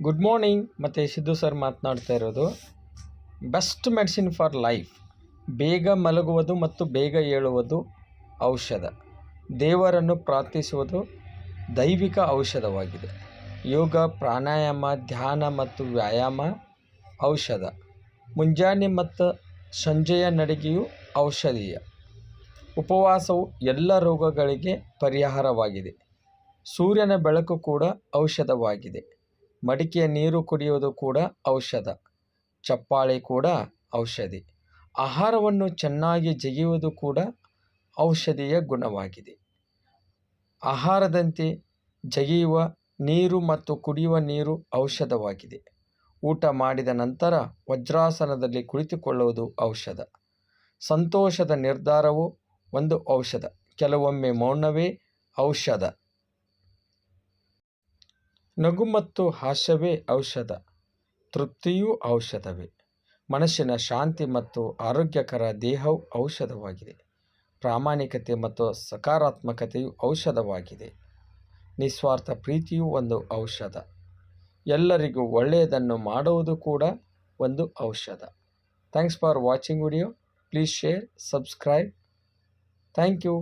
Good morning. ಮತ್ತು Siddu sir ಮಾತನಾಡ್ತಾ ಇರೋದು. Best medicine for life. ಬೇಗ ಮಲಗುವುದು ಮತ್ತು ಬೇಗ ಏಳುವುದು ಔಷಧ. ದೇವರನ್ನು ಪ್ರಾರ್ಥಿಸುವುದು ದೈವಿಕ ಔಷಧವಾಗಿದೆ. ಯೋಗ, ಪ್ರಾಣಾಯಾಮ, ಧ್ಯಾನ ಮತ್ತು ವ್ಯಾಯಾಮ ಔಷಧ. ಮುಂಜಾನೆ ಮತ್ತು ಸಂಜೆಯ ನಡಿಗೆಯು ಔಷಧೀಯ. ಉಪವಾಸವು ಎಲ್ಲ ರೋಗಗಳಿಗೆ ಪರಿಹಾರವಾಗಿದೆ. ಸೂರ್ಯನ ಬೆಳಕು ಕೂಡ ಔಷಧವಾಗಿದೆ. ಮಡಿಕೆಯ ನೀರು ಕುಡಿಯುವುದು ಕೂಡ ಔಷಧ. ಚಪ್ಪಾಳೆ ಕೂಡ ಔಷಧಿ. ಆಹಾರವನ್ನು ಚೆನ್ನಾಗಿ ಜಗಿಯುವುದು ಕೂಡ ಔಷಧೀಯ ಗುಣವಾಗಿದೆ. ಆಹಾರದಂತೆ ಜಗಿಯುವ ನೀರು ಮತ್ತು ಕುಡಿಯುವ ನೀರು ಔಷಧವಾಗಿದೆ. ಊಟ ಮಾಡಿದ ನಂತರ ವಜ್ರಾಸನದಲ್ಲಿ ಕುಳಿತುಕೊಳ್ಳುವುದು ಔಷಧ. ಸಂತೋಷದ ನಿರ್ಧಾರವು ಒಂದು ಔಷಧ. ಕೆಲವೊಮ್ಮೆ ಮೌನವೇ ಔಷಧ. ನಗು ಮತ್ತು ಹಾಸ್ಯವೇ ಔಷಧ. ತೃಪ್ತಿಯೂ ಔಷಧವೇ. ಮನಸ್ಸಿನ ಶಾಂತಿ ಮತ್ತು ಆರೋಗ್ಯಕರ ದೇಹವು ಔಷಧವಾಗಿದೆ. ಪ್ರಾಮಾಣಿಕತೆ ಮತ್ತು ಸಕಾರಾತ್ಮಕತೆಯು ಔಷಧವಾಗಿದೆ. ನಿಸ್ವಾರ್ಥ ಪ್ರೀತಿಯೂ ಒಂದು ಔಷಧ. ಎಲ್ಲರಿಗೂ ಒಳ್ಳೆಯದನ್ನು ಮಾಡುವುದು ಕೂಡ ಒಂದು ಔಷಧ. Thanks for watching video. Please share, subscribe. Thank you.